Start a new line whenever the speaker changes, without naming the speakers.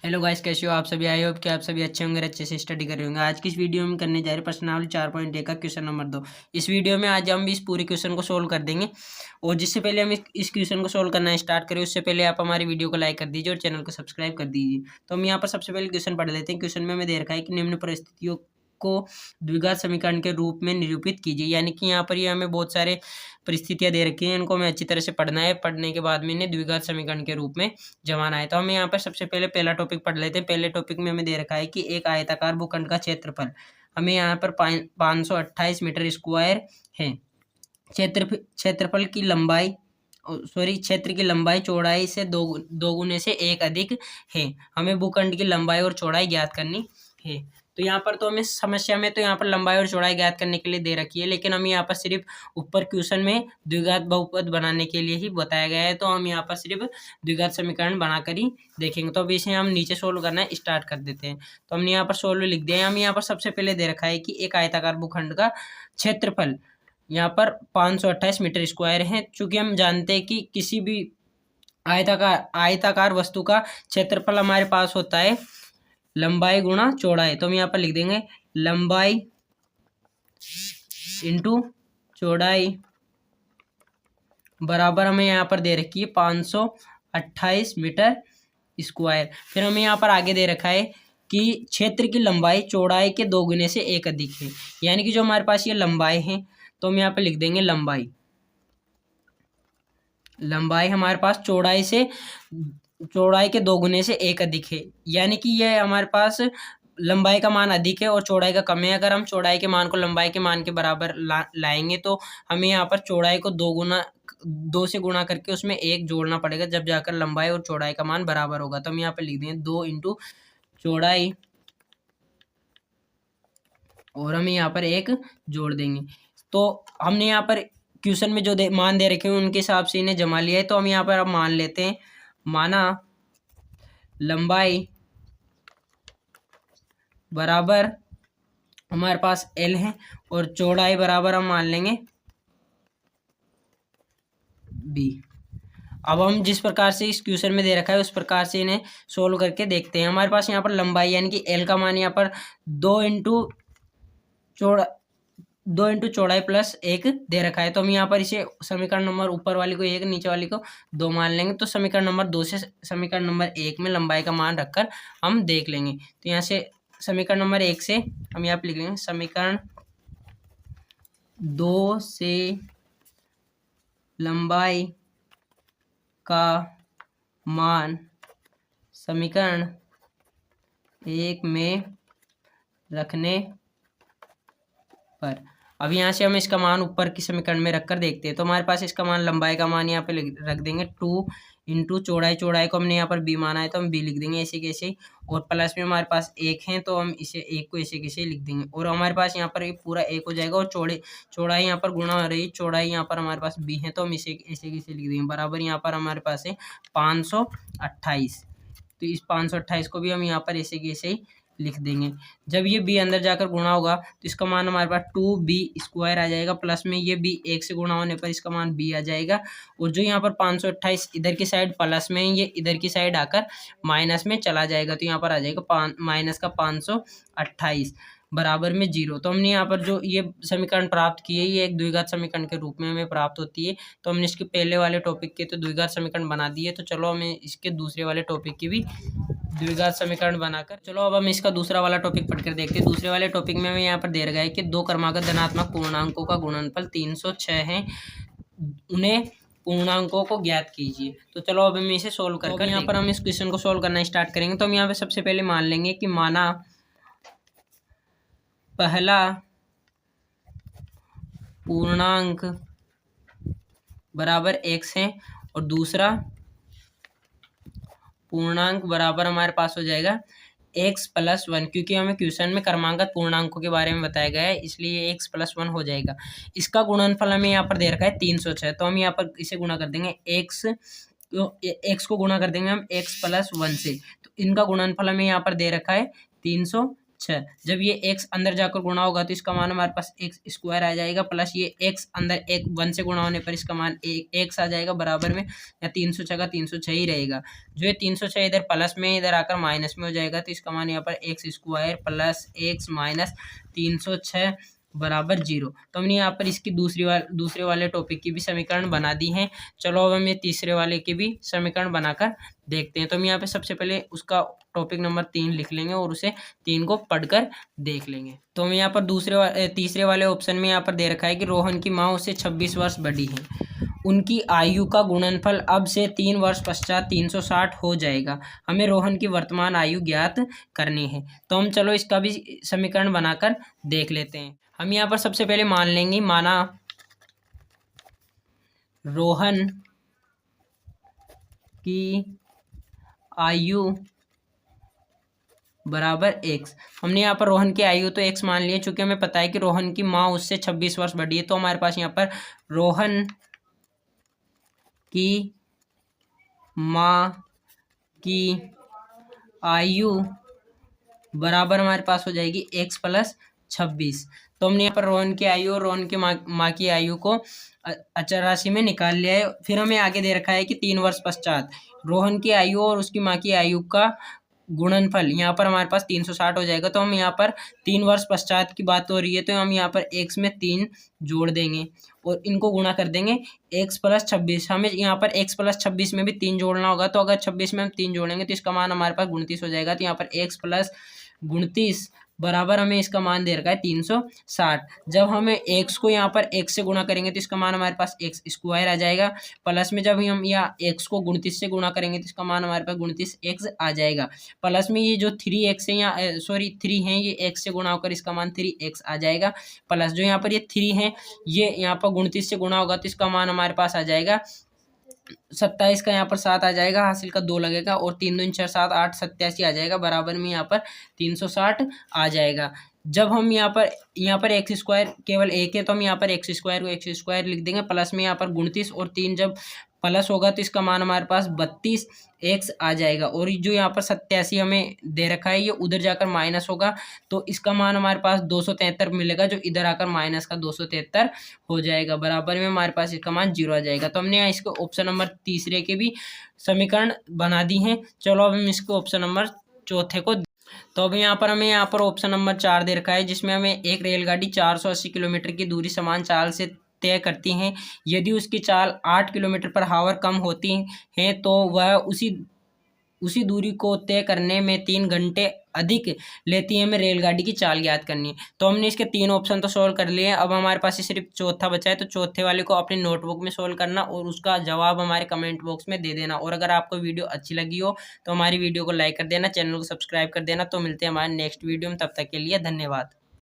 Hello guys, कैसे हो आप सभी। आई होप कि आप सभी अच्छे होंगे, अच्छे से स्टडी कर रहे होंगे। आज की इस वीडियो में करने जा रहे प्रश्नावली 4.1 का क्वेश्चन नंबर 2। इस वीडियो में आज हम इस पूरे क्वेश्चन को सोल्व कर देंगे। और जिससे पहले हम इस क्वेश्चन को सोल्व करना स्टार्ट करें, उससे पहले आप हमारी वीडियो को लाइक कर दीजिए और चैनल को सब्सक्राइब कर दीजिए। तो हम यहाँ पर सबसे पहले क्वेश्चन पढ़ लेते हैं। क्वेश्चन में हमें दे रखा है कि निम्न परिस्थितियों को द्विघात समीकरण के रूप में निरूपित कीजिए। यानी कि यहाँ पर ये हमें बहुत सारे परिस्थितियाँ दे रखी हैं, इनको हमें अच्छी तरह से पढ़ना है। पढ़ने के बाद में इन्हें द्विघात समीकरण के रूप में जमाना है। तो हम यहाँ पर सबसे पहले पहला टॉपिक पढ़ लेते हैं। पहले टॉपिक में हमें दे रखा है कि एक आयताकार भूखंड का क्षेत्रफल हमें यहाँ पर 528 मीटर स्क्वायर है। क्षेत्रफल की लंबाई क्षेत्र की लंबाई चौड़ाई से दो गुने से एक अधिक है। हमें भूखंड की लंबाई और चौड़ाई ज्ञात करनी है। तो यहाँ पर तो हमें समस्या में तो यहाँ पर लंबाई और चौड़ाई ज्ञात करने के लिए दे रखी है, लेकिन हम यहाँ पर सिर्फ ऊपर क्वेश्चन में द्विघात बहुपद बनाने के लिए ही बताया गया है। तो हम यहाँ पर सिर्फ द्विघात समीकरण बनाकर ही देखेंगे। तो अब इसे हम नीचे सोल्व करना स्टार्ट कर देते हैं। तो हमने यहाँ पर सोल्व लिख दिया है। हम यहाँ पर सबसे पहले दे रखा है कि एक आयताकार भूखंड का क्षेत्रफल यहाँ पर 528 मीटर स्क्वायर है। चूंकि हम जानते हैं कि किसी भी आयताकार वस्तु का क्षेत्रफल हमारे पास होता है लंबाई गुणा चौड़ाई। तो हम यहाँ पर लिख देंगे लंबाई इंटू चौड़ाई बराबर हमें यहाँ पर दे रखी है 528 मीटर स्क्वायर। फिर हमें यहाँ पर आगे दे रखा है कि क्षेत्र की लंबाई चौड़ाई के 2 गुने से एक अधिक है। यानी कि जो हमारे पास ये लंबाई है, तो हम यहाँ पर लिख देंगे लंबाई हमारे पास चौड़ाई के 2 गुने से एक अधिक है। यानी कि यह हमारे पास लंबाई का मान अधिक है और चौड़ाई का कम है। अगर हम चौड़ाई के मान को लंबाई के मान के बराबर लाएंगे तो हमें यहाँ पर चौड़ाई को 2 से गुणा करके उसमें 1 जोड़ना पड़ेगा, जब जाकर लंबाई और चौड़ाई का मान बराबर होगा। तो हम यहाँ पर लिख देंगे 2 इंटू चौड़ाई और हम यहाँ पर 1 जोड़ देंगे। तो हमने यहाँ पर क्वेश्चन में जो मान दे रखे हैं उनके हिसाब से इन्हें जमा लिया है। तो हम यहाँ पर अब मान लेते हैं, माना लंबाई बराबर हमारे पास L है और चौड़ाई बराबर हम मान लेंगे B। अब हम जिस प्रकार से इस क्वेश्चन में दे रखा है उस प्रकार से इन्हें सोल्व करके देखते हैं। हमारे पास यहाँ पर लंबाई यानी कि L का मान यहाँ पर 2 इंटू चौड़ाई प्लस 1 दे रखा है। तो हम यहाँ पर इसे समीकरण नंबर ऊपर वाली को 1, नीचे वाली को 2 मान लेंगे। तो समीकरण नंबर 2 से समीकरण नंबर 1 में लंबाई का मान रखकर हम देख लेंगे। तो यहाँ से समीकरण नंबर 1 से हम यहाँ पर लिख लेंगे समीकरण 2 से लंबाई का मान समीकरण 1 में रखने पर। अब यहाँ से हम इसका मान ऊपर की समीकरण में रखकर देखते हैं। तो हमारे पास इसका मान लंबाई का मान यहाँ पे रख देंगे 2 इंटू चौड़ाई को हमने यहाँ पर B माना है तो हम B लिख देंगे ऐसे कैसे। और प्लस में हमारे पास 1 है तो हम इसे 1 को ऐसे कैसे लिख देंगे। और हमारे पास यहाँ पर पूरा 1 हो जाएगा और चौड़ाई यहाँ पर गुणा हो रही है, चौड़ाई यहाँ पर हमारे पास B है तो हम इसे ऐसे कैसे लिख देंगे। बराबर यहाँ पर हमारे पास है 528। तो इस 528 को भी हम यहाँ पर ऐसे कैसे ही लिख देंगे। जब ये b अंदर जाकर गुणा होगा तो इसका मान हमारे पास 2b स्क्वायर आ जाएगा। प्लस में ये b 1 से गुणा होने पर इसका मान b आ जाएगा। और जो यहाँ पर 528 इधर की साइड प्लस में, ये इधर की साइड आकर माइनस में चला जाएगा। तो यहाँ पर आ जाएगा माइनस का 528 बराबर में 0। तो हमने यहाँ पर जो ये समीकरण प्राप्त किए, ये एक द्विघात समीकरण के रूप में हमें प्राप्त होती है। तो हमने इसके पहले वाले टॉपिक के तो द्विघात समीकरण बना दिए। तो चलो हमें इसके दूसरे वाले टॉपिक की भी द्विघात समीकरण बनाकर, चलो अब हम इसका दूसरा वाला टॉपिक पढ़कर देखते हैं। दूसरे वाले टॉपिक में हमें यहाँ पर दे रखा है कि 2 क्रमागत धनात्मक पूर्णांकों का गुणनफल 306 है, उन्हें पूर्णांकों को ज्ञात कीजिए। तो चलो अब हम इसे सोल्व कर यहाँ पर हम इस क्वेश्चन को सोल्व करना स्टार्ट करेंगे। तो हम यहाँ पे सबसे पहले मान लेंगे कि माना पहला पूर्णांक बराबर x है और दूसरा पूर्णांक बराबर हमारे पास हो जाएगा x प्लस 1, क्योंकि हमें क्वेश्चन में क्रमांकत पूर्णांकों के बारे में बताया गया है, इसलिए x प्लस 1 हो जाएगा। इसका गुणनफल हमें यहाँ पर दे रखा है 306। तो हम यहाँ पर इसे गुणा कर देंगे x को गुणा कर देंगे हम x प्लस 1 से। तो इनका गुणनफल हमें यहाँ पर दे रखा है 306। 6। जब ये x अंदर जाकर गुणा होगा तो इसका मान हमारे पास x स्क्वायर आ जाएगा, प्लस ये x अंदर 1 से गुणा होने पर इसका मान x आ जाएगा बराबर में, या 306 का 306 ही रहेगा। जो ये 306 इधर प्लस में इधर आकर माइनस में हो जाएगा, तो इसका मान यहाँ पर x square plus x minus 306 बराबर 0। तो हमने यहाँ पर इसकी दूसरे वाले टॉपिक की भी समीकरण बना दी हैं। चलो अब हम ये तीसरे वाले की भी समीकरण बनाकर देखते हैं। तो हम यहाँ पे सबसे पहले उसका टॉपिक नंबर 3 लिख लेंगे और उसे 3 को पढ़कर देख लेंगे। तो हम यहाँ पर तीसरे वाले ऑप्शन में यहाँ पर दे रखा है कि रोहन की माँ उससे 26 वर्ष बड़ी है, उनकी आयु का गुणनफल अब से 3 वर्ष पश्चात 360 हो जाएगा, हमें रोहन की वर्तमान आयु ज्ञात करनी है। तो हम चलो इसका भी समीकरण बनाकर देख लेते हैं। हम यहाँ पर सबसे पहले मान लेंगे, माना रोहन की आयु बराबर x। हमने यहाँ पर रोहन की आयु तो x मान लिया, चूंकि हमें पता है कि रोहन की माँ उससे 26 वर्ष बड़ी है, तो हमारे पास यहाँ पर रोहन की माँ की आयु बराबर हमारे पास हो जाएगी x प्लस 26। तो हमने यहाँ पर रोहन की आयु और रोहन की माँ की आयु को अचर राशि में निकाल लिया है। फिर हमें आगे दे रखा है कि 3 वर्ष पश्चात रोहन की आयु और उसकी माँ की आयु का गुणनफल, यहाँ पर हमारे पास 360 हो जाएगा। तो हम यहाँ पर 3 वर्ष पश्चात की बात हो रही है, तो हम यहाँ पर x में 3 जोड़ देंगे और इनको गुणा कर देंगे x प्लस 26। हमें यहाँ पर x प्लस 26 में भी 3 जोड़ना होगा, तो अगर 26 में हम 3 जोड़ेंगे तो इसका मान हमारे पास 29 हो जाएगा। तो यहाँ पर x प्लस 29 बराबर हमें इसका मान दे रखा है 360। जब हमें x को यहाँ पर x से गुणा करेंगे तो इसका मान हमारे पास x स्क्वायर आ जाएगा, प्लस में जब हम यहाँ x को 29 से गुणा करेंगे तो इसका मान हमारे पास 29x आ जाएगा, प्लस में ये जो 3x है यहाँ 3 है ये x से गुणा होकर इसका मान 3x आ जाएगा, प्लस जो यहाँ पर ये 3 है ये यहाँ पर 29 से गुणा होगा तो इसका मान हमारे पास आ जाएगा 27 का यहाँ पर 7 आ जाएगा, हासिल का 2 लगेगा और 3 दूनी 6 7 8 87 आ जाएगा, बराबर में यहाँ पर 360 आ जाएगा। जब हम यहाँ पर एक्स स्क्वायर केवल एक है तो हम यहाँ पर एक्स स्क्वायर को एक्स स्क्वायर लिख देंगे, प्लस में यहाँ पर 29 और 3 जब प्लस होगा तो इसका मान हमारे पास 32x आ जाएगा, और जो यहाँ पर 87 हमें दे रखा है ये उधर जाकर माइनस होगा तो इसका मान हमारे पास 273 मिलेगा, जो इधर आकर माइनस का 273 हो जाएगा, बराबर में हमारे पास इसका मान 0 आ जाएगा। तो हमने यहाँ इसको ऑप्शन नंबर तीसरे के भी समीकरण बना दी हैं। चलो अब हम इसको ऑप्शन नंबर चौथे को, तो अब यहाँ पर ऑप्शन नंबर 4 दे रखा है, जिसमें हमें एक रेलगाड़ी 480 किलोमीटर की दूरी समान चाल से तय करती हैं, यदि उसकी चाल 8 किलोमीटर पर हावर कम होती है तो वह उसी दूरी को तय करने में 3 घंटे अधिक लेती है। हमें रेलगाड़ी की चाल ज्ञात करनी है। तो हमने इसके 3 ऑप्शन तो सोल्व कर लिए हैं, अब हमारे पास सिर्फ चौथा बचा है, तो चौथे वाले को अपने नोटबुक में सोल्व करना और उसका जवाब हमारे कमेंट बॉक्स में दे देना। और अगर आपको वीडियो अच्छी लगी हो तो हमारी वीडियो को लाइक कर देना, चैनल को सब्सक्राइब कर देना। तो मिलते हैं हमारे नेक्स्ट वीडियो में, तब तक के लिए धन्यवाद।